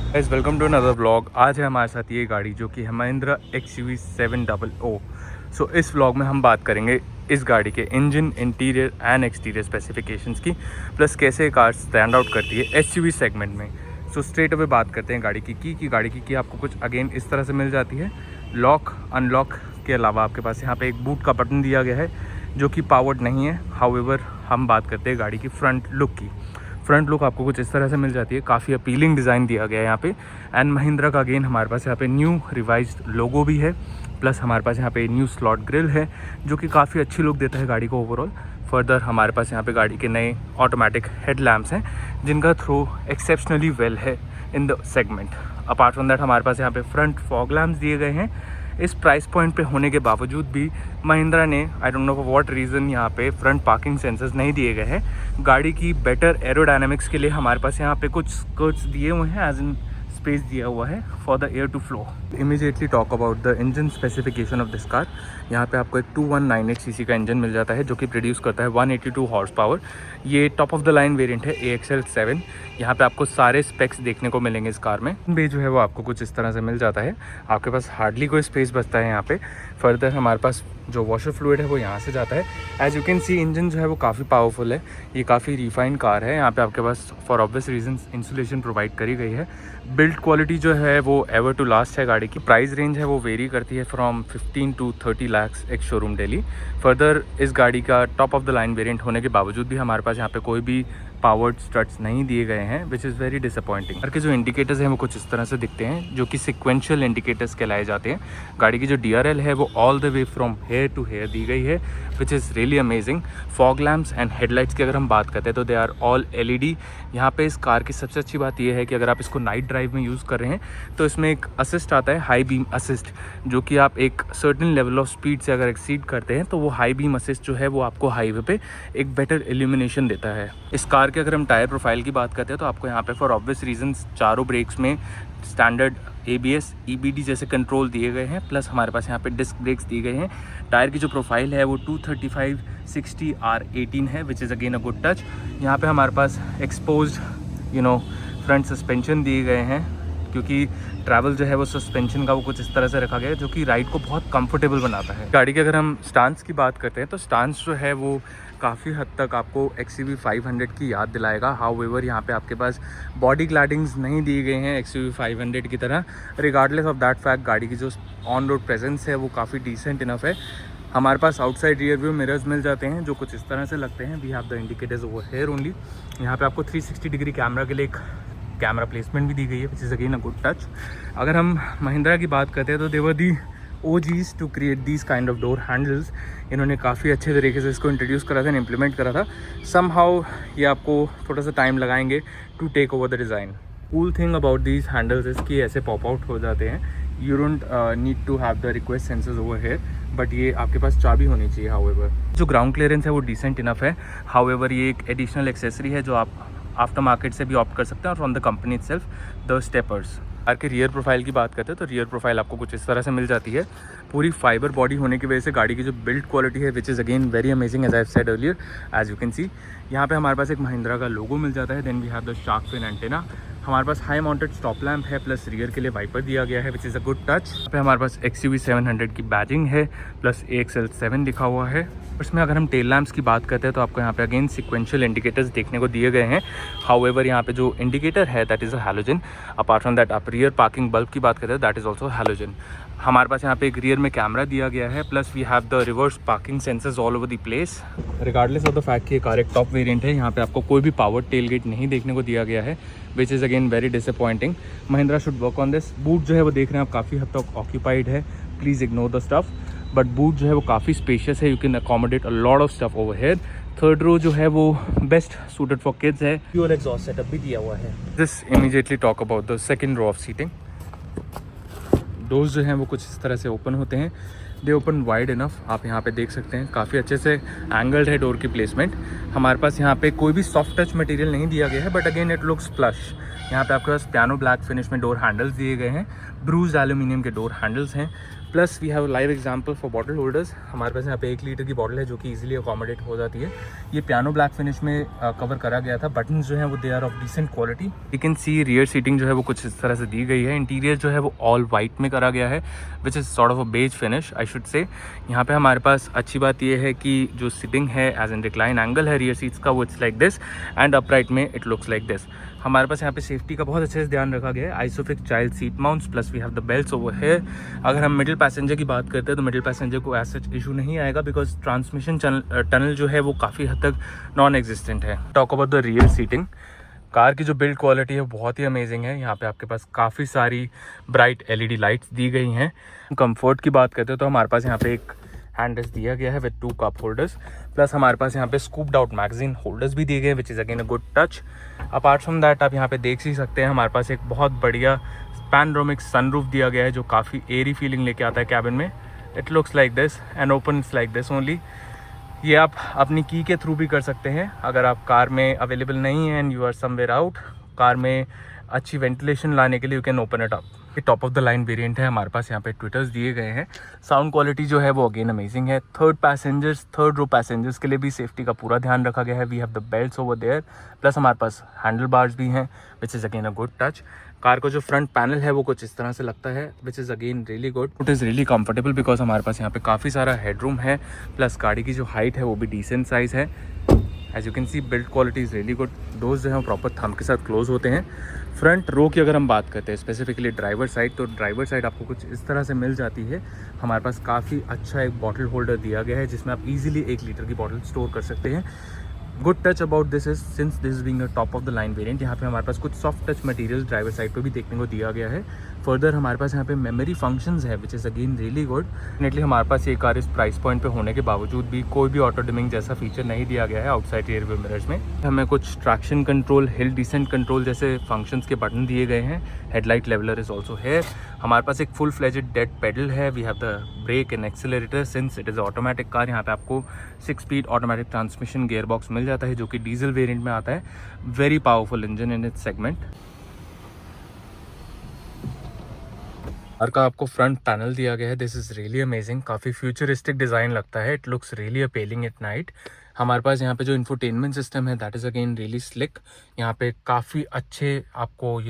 Guys welcome to another vlog. आज है हमारे साथ ये गाड़ी जो कि है महिंद्रा XUV 700। सो इस व्लॉग में हम बात करेंगे इस गाड़ी के engine, interior and exterior specifications की, प्लस कैसे कार स्टैंड आउट करती है SUV सेगमेंट में। सो स्ट्रेट अवे बात करते हैं गाड़ी की गाड़ी की आपको कुछ अगेन इस तरह से मिल जाती है। लॉक अनलॉक के अलावा आपके पास यहाँ पे एक बूट का बटन दिया गया है जो कि पावर्ड नहीं है। हाउएवर हम बात करते हैं गाड़ी की फ्रंट लुक की। फ्रंट लुक आपको कुछ इस तरह से मिल जाती है। काफ़ी अपीलिंग डिज़ाइन दिया गया है यहाँ पे। एंड महिंद्रा का अगेन हमारे पास यहाँ पे न्यू रिवाइज्ड लोगो भी है, प्लस हमारे पास यहाँ पे न्यू स्लॉट ग्रिल है जो कि काफ़ी अच्छी लुक देता है गाड़ी को ओवरऑल। फर्दर हमारे पास यहाँ पे गाड़ी के नए ऑटोमेटिक हेडलैम्प्स हैं जिनका थ्रो एक्सेप्शनली वेल है in the segment. Apart from that हमारे पास यहाँ पे फ्रंट फॉग लैम्प्स दिए गए हैं। इस प्राइस पॉइंट पे होने के बावजूद भी महिंद्रा ने I don't know for what reason यहाँ पे फ्रंट पार्किंग सेंसर्स नहीं दिए गए हैं। गाड़ी की बेटर एरोडायनामिक्स के लिए हमारे पास यहाँ पे कुछ स्कर्ट्स दिए हुए हैं, एज इन स्पेस दिया हुआ है for the air to flow. Immediately talk about the engine specification of this car. यहाँ पे आपको एक 2198 सीसी का इंजन मिल जाता है जो कि प्रोड्यूस करता है 182 हॉर्स पावर। ये top of the line variant है AXL 7। यहाँ पे आपको सारे स्पेक्स देखने को मिलेंगे इस कार में। बे जो है वो आपको कुछ इस तरह से मिल जाता है। आपके पास हार्डली कोई स्पेस बचता है यहाँ पे। फर्दर हमारे पास जो वॉशर फ्लूइड है वो यहाँ से जाता है। As you can see engine जो है वो काफ़ी पावरफुल है। ये काफ़ी रिफाइंड कार है। यहाँ पे आपके पास for obvious reasons insulation provide करी गई है। बिल्ड क्वालिटी जो है वो एवर टू लास्ट है गाड़ी की। प्राइस रेंज है वो वेरी करती है फ्रॉम 15 to 30 लाख एक शोरूम डेली। फर्दर इस गाड़ी का top of the line variant होने के बावजूद भी हमारे पास यहाँ पे कोई भी पावर्ड स्ट्रट्स नहीं दिए गए हैं, which is very disappointing. Car के जो इंडिकेटर्स हैं वो कुछ इस तरह से दिखते हैं जो कि सिक्वेंशियल इंडिकेटर्स कहलाए जाते हैं। गाड़ी की जो DRL है वो all the way from here to here दी गई है, which is really amazing. Fog lamps and headlights की अगर हम बात करते हैं तो दे आर ऑल LED। यहाँ पे इस कार की सबसे अच्छी बात यह है कि अगर आप इसको नाइट ड्राइव में यूज़ कर रहे हैं तो इसमें एक असिस्ट आता है, हाई बीम असिस्ट, जो कि आप एक सर्टेन लेवल ऑफ स्पीड से अगर एक्सीड करते हैं तो वो हाई बीम असिस्ट जो है वो आपको हाईवे पे एक बेटर इल्यूमिनेशन देता है। इस कार के अगर हम टायर प्रोफाइल की बात करते हैं तो आपको यहाँ पे फॉर ऑब्वियस रीजंस चारों ब्रेक्स में स्टैंडर्ड ABS EBD जैसे कंट्रोल दिए गए हैं, प्लस हमारे पास यहाँ पे डिस्क ब्रेक्स दिए गए हैं। टायर की जो प्रोफाइल है वो 235/60 R18 है, which is again a good touch. यहाँ पे हमारे पास एक्सपोज्ड फ्रंट सस्पेंशन दिए गए हैं क्योंकि ट्रैवल जो है वो सस्पेंशन का वो कुछ इस तरह से रखा गया है जो कि राइड को बहुत कंफर्टेबल बनाता है। गाड़ी की अगर हम स्टांस की बात करते हैं तो स्टांस जो है वो काफ़ी हद तक आपको XUV 500 की याद दिलाएगा। हाउएवर यहाँ पे आपके पास बॉडी क्लैडिंग्स नहीं दिए गए हैं XUV 500 की तरह। रिगार्डलेस ऑफ दैट फैक्ट गाड़ी की जो ऑन रोड प्रेजेंस है वो काफ़ी डिसेंट इनफ है। हमारे पास आउटसाइड रियर व्यू मिरर्स मिल जाते हैं जो कुछ इस तरह से लगते हैं। We have the indicators over here only. यहाँ पे आपको 360 डिग्री कैमरा के लिए एक कैमरा प्लेसमेंट भी दी गई है, which is again a good touch. अगर हम महिंद्रा की बात करते हैं तो they were the OGs to create these kind of door handles. इन्होंने काफ़ी अच्छे तरीके से इसको इंट्रोड्यूस करा था, इम्प्लीमेंट करा था। समहाउ ये आपको थोड़ा सा टाइम लगाएंगे to take over the design. Cool thing about these handles is कि ऐसे पॉप आउट हो जाते हैं। You don't need to have the request sensors over here, but ये आपके पास चाबी होनी चाहिए। हाउएवर जो ग्राउंड क्लियरेंस है वो डिसेंट इनफ है। हाउएवर ये एक एडिशनल एक्सेसरी है जो आप आफ्टर मार्केट से भी ऑप्ट कर सकते हैं और from the company itself the steppers. Car के रियर प्रोफाइल की बात करते हैं तो रियर प्रोफाइल आपको कुछ इस तरह से मिल जाती है। पूरी फाइबर बॉडी होने की वजह से गाड़ी की जो बिल्ड क्वालिटी है which is again very amazing as I said earlier. As you can see यहाँ पे हमारे पास एक महिंद्रा का लोगो मिल जाता है। Then we have the shark fin antenna. हमारे पास हाई माउंटेड स्टॉप लैम्प है, प्लस रियर के लिए वाइपर दिया गया है, which is a good touch. यहाँ पे हमारे पास XUV 700 की बैजिंग है, प्लस AXL 7 लिखा हुआ है। इसमें अगर हम टेल लैम्प्स की बात करते हैं तो आपको यहाँ पे अगेन सिक्वेंशियल इंडिकेटर्स देखने को दिए गए हैं। हाउएवर यहाँ पे जो इंडिकेटर है that is a halogen. Apart from that आप रियर पार्किंग बल्ब की बात करते हैं दैट इज़ ऑल्सो हैलोजन। हमारे पास यहाँ पे एक रियर में कैमरा दिया गया है, plus we have the reverse parking sensors all over the place. Regardless of the fact कि ये कार एक टॉप वेरिएंट है, यहाँ पे आपको कोई भी पावर टेल गेट नहीं देखने को दिया गया है, which is again very disappointing. Mahindra should work on this. Boot जो है वो देख रहे हैं आप काफ़ी हद तक ऑक्यूपाइड है, please ignore the stuff. But boot जो है वो काफ़ी स्पेशियस है, you can accommodate a lot of stuff over here. Third row जो है वो बेस्ट सूटेड फॉर किड्स है। प्योर एग्जॉस्ट सेटअप भी दिया हुआ है। This immediately talk about the second row of seating. Doors जो हैं वो कुछ इस तरह से ओपन होते हैं। दे ओपन वाइड इनफ, आप यहाँ पे देख सकते हैं काफ़ी अच्छे से एंगल्ड है डोर की प्लेसमेंट। हमारे पास यहाँ पे कोई भी सॉफ्ट टच मटेरियल नहीं दिया गया है, but again it looks plush. यहाँ पे आपके पास पियानो ब्लैक फिनिश में डोर हैंडल्स दिए गए हैं, ब्रूज एल्यूमिनियम के डोर हैंडल्स हैं। Plus we have live example for bottle holders. हमारे पास यहाँ पे 1 लीटर की बॉटल है जो कि इजीली अकोमोडेट हो जाती है। ये पियानो ब्लैक फिनिश में कवर करा गया था। बटन्स जो हैं वो they are of decent quality. You can see rear seating जो है वो कुछ इस तरह से दी गई है। इंटीरियर जो है वो ऑल वाइट में करा गया है which is sort of a beige finish I should say. यहाँ पे हमारे पास अच्छी बात ये है कि जो सिटिंग है एज एन रिक्लाइन एंगल है रियर सीट्स का वो it's like this and upright में इट लुक्स लाइक दिस। हमारे पास यहाँ पे सेफ्टी का बहुत अच्छे से ध्यान रखा गया है। Isofix child seat mounts plus we have the belts over here. अगर हम मिडिल पैसेंजर की बात करते हैं तो मिडिल पैसेंजर को एज सच इशू नहीं आएगा बिकॉज ट्रांसमिशन टनल जो है वो काफ़ी हद तक नॉन एग्जिस्टेंट है। Talk about the rear seating, car की जो बिल्ड क्वालिटी है बहुत ही अमेजिंग है। यहाँ पे आपके पास काफ़ी सारी ब्राइट एलईडी लाइट्स दी गई हैं। कंफर्ट की बात करते हैं तो हमारे पास यहाँ पे एक हैंड रेस्ट दिया गया है विद 2 कप होल्डर्स प्लस हमारे पास यहाँ पे स्कूप्ड आउट मैगजीन होल्डर्स भी दिए गए विच is again a good touch. Apart from that आप यहाँ पे देख ही सकते हैं हमारे पास एक बहुत बढ़िया पैनोरामिक सनरूफ दिया गया है जो काफ़ी एयरी फीलिंग लेके आता है कैबिन में। It looks like this and opens like this only. ये आप अपनी की के थ्रू भी कर सकते हैं अगर आप कार में अवेलेबल नहीं है and you are somewhere out. Car में अच्छी वेंटिलेशन लाने के लिए you can open it up. ये top of the line variant है। हमारे पास यहाँ पे ट्विटर्स दिए गए हैं। साउंड क्वालिटी जो है वो अगेन अमेजिंग है। थर्ड रो पैसेंजर्स के लिए भी सेफ्टी का पूरा ध्यान रखा गया है। We have the belts over there plus हमारे पास हैंडल बार्स भी हैं which is again a good touch. Car का जो फ्रंट पैनल है वो कुछ इस तरह से लगता है which is again really good. It is really comfortable because हमारे पास यहाँ पे काफ़ी सारा हेडरूम है प्लस गाड़ी की जो हाइट है वो भी डिसेंट साइज़ है। As you can see build quality is really good. Doors जो है प्रॉपर थंब के साथ क्लोज होते हैं। फ्रंट रो की अगर हम बात करते हैं स्पेसिफिकली ड्राइवर साइड तो ड्राइवर साइड आपको कुछ इस तरह से मिल जाती है। हमारे पास काफ़ी अच्छा एक बॉटल होल्डर दिया गया है जिसमें आप इजीली 1 लीटर की बॉटल स्टोर कर सकते हैं। Good touch about this is since this is being a top of the line variant यहाँ पे हमारे पास कुछ soft touch material driver side पे भी देखने को दिया गया है। फर्दर हमारे पास यहाँ पे मेमोरी फंक्शंस है which is again really good. Definitely हमारे पास ये कार इस प्राइस पॉइंट पे होने के बावजूद भी कोई भी ऑटो डिमिंग जैसा फीचर नहीं दिया गया है आउटसाइड रियर व्यू मिरर्स में। हमें कुछ traction control, hill descent control जैसे फंक्शंस के बटन दिए गए हैं। हेडलाइट लेवलर इज ऑल्सो है। हमारे पास एक फुल फ्लेजेड डेड पेडल है। We have the brake and accelerator since it is automatic car. यहाँ पे आपको 6 speed automatic transmission gear box मिल जाता है जो कि डीजल वेरिएंट में आता है। Very powerful engine in its segment. Car का आपको फ्रंट पैनल दिया गया है। This is really amazing. काफ़ी फ्यूचरिस्टिक डिज़ाइन लगता है। It looks really appealing at night. हमारे पास यहाँ पे जो इंफोटेनमेंट सिस्टम है that is again really slick. यहाँ पे काफ़ी अच्छे आपको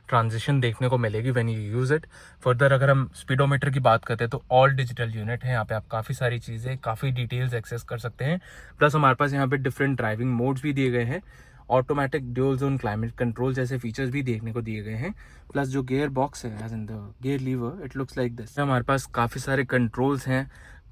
ट्रांजिशन देखने को मिलेगी when you use it. Further अगर हम स्पीडोमीटर की बात करते हैं तो ऑल डिजिटल यूनिट है। यहाँ पे आप काफ़ी सारी चीज़ें, काफ़ी डिटेल्स एक्सेस कर सकते हैं। प्लस हमारे पास यहाँ पे डिफरेंट ड्राइविंग मोड्स भी दिए गए हैं। Automatic dual zone climate control जैसे फीचर्स भी देखने को दिए गए हैं। प्लस जो गियर बॉक्स है as in the gear lever it looks like this. हमारे पास काफ़ी सारे कंट्रोल्स हैं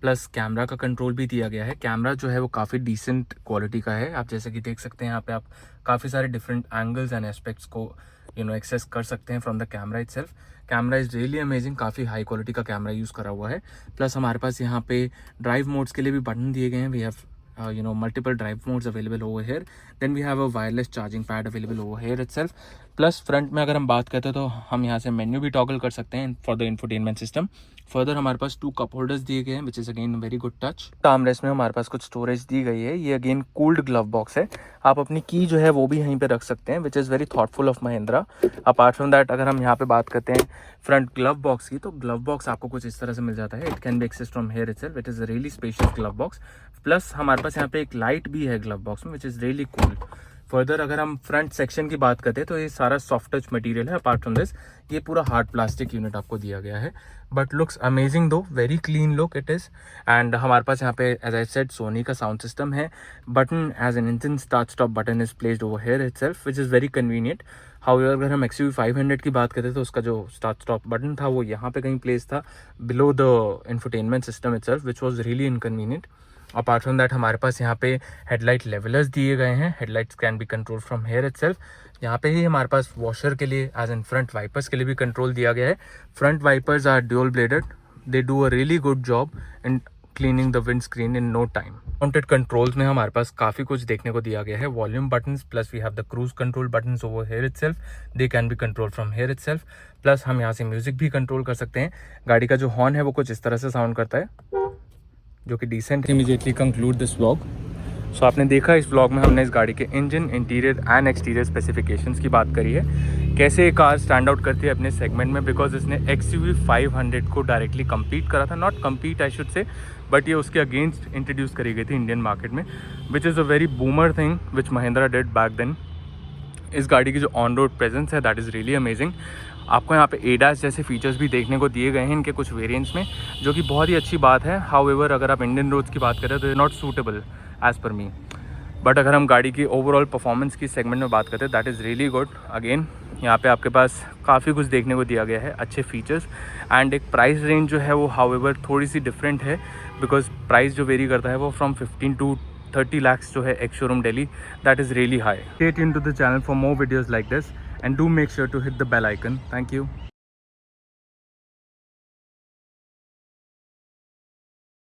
प्लस कैमरा का कंट्रोल भी दिया गया है। कैमरा जो है वो काफ़ी डिसेंट क्वालिटी का है। आप जैसे कि देख सकते हैं यहाँ पे आप काफ़ी सारे डिफरेंट एंगल्स एंड एस्पेक्ट्स को एक्सेस कर सकते हैं from the camera itself. Camera is really amazing. काफ़ी हाई क्वालिटी का कैमरा यूज़ करा हुआ है। प्लस हमारे पास यहाँ पे ड्राइव मोड्स के लिए भी बटन दिए गए हैं। We have multiple drive modes available over here. Then we have a wireless charging pad available over here itself. Plus front में अगर हम बात करते हैं तो हम यहाँ से मेन्यू भी टॉगल कर सकते हैं for the infotainment system. Further हमारे पास 2 कप होल्डर्स दिए गए हैं which is again very good touch. Arm rest में हमारे पास कुछ स्टोरेज दी गई है। ये अगेन कूल्ड ग्लव बॉक्स है। आप अपनी की जो है वो भी यहीं पे रख सकते हैं which is very thoughtful of Mahindra. Apart from that अगर हम यहाँ पे बात करते हैं फ्रंट ग्लव बॉक्स की तो ग्लव बॉक्स आपको कुछ इस तरह से मिल जाता है। It can be access from here itself. It is a really spacious glove box. Plus हमारे पास यहाँ पे एक लाइट भी है ग्लव बॉक्स में which is really cool. Further अगर हम फ्रंट सेक्शन की बात करते हैं तो ये सारा सॉफ्ट टच मटेरियल है। अपार्ट फ्रॉम दिस ये पूरा हार्ड प्लास्टिक यूनिट आपको दिया गया है but looks amazing though. Very clean look it is. And हमारे पास यहाँ पे एज आई सेड सोनी का साउंड सिस्टम है। Button as an engine start stop button is placed over here itself which is very convenient. However अगर हम XUV 500 की बात करते हैं तो उसका जो स्टार्ट स्टॉप बटन था वो यहाँ पे कहीं प्लेस था below the infotainment system itself which was really inconvenient. Apart from that हमारे पास यहाँ पे हेडलाइट लेवलर्स दिए गए हैं। Headlights can be control from here itself. यहाँ पे ही हमारे पास वॉशर के लिए एज एन फ्रंट वाइपर्स के लिए भी कंट्रोल दिया गया है। Front wipers are dual bladed. They do a really good job in cleaning the windscreen in no time. Mounted controls में हमारे पास काफ़ी कुछ देखने को दिया गया है। Volume buttons plus we have the cruise control buttons over here itself. They can be control from here itself. Plus हम यहाँ से म्यूजिक भी कंट्रोल कर सकते हैं। गाड़ी का जो हॉर्न है वो कुछ इस तरह से साउंड करता है जो कि decent. Immediately conclude this vlog. So आपने देखा इस व्लॉग में हमने इस गाड़ी के engine, interior and exterior specifications की बात करी है, कैसे ये कार स्टैंड आउट करती है अपने सेगमेंट में, बिकॉज इसने XUV 500 को डायरेक्टली कम्पीट करा था, नॉट कम्पीट आई शुड से, बट ये उसके अगेंस्ट इंट्रोड्यूस करी गई थी इंडियन मार्केट में, which is a very boomer thing which Mahindra did back then. इस गाड़ी की जो ऑन रोड प्रेजेंस है दैट इज़ रियली अमेजिंग। आपको यहाँ पे ADAS जैसे फीचर्स भी देखने को दिए गए हैं इनके कुछ वेरिएंट्स में, जो कि बहुत ही अच्छी बात है। हाउएवर अगर आप इंडियन रोड्स की बात करें तो not suitable as per me, but अगर हम गाड़ी की ओवरऑल परफॉर्मेंस की सेगमेंट में बात करते हैं that is really good. Again यहाँ पे आपके पास काफ़ी कुछ देखने को दिया गया है, अच्छे फीचर्स एंड एक प्राइस रेंज जो है वो हाउएवर थोड़ी सी डिफरेंट है, बिकॉज प्राइस जो वेरी करता है वो फ्रॉम 15 to 30 lakhs जो है ex showroom Delhi, that is really high. Stay tuned to the channel for more videos like this and do make sure to hit the bell icon. Thank you.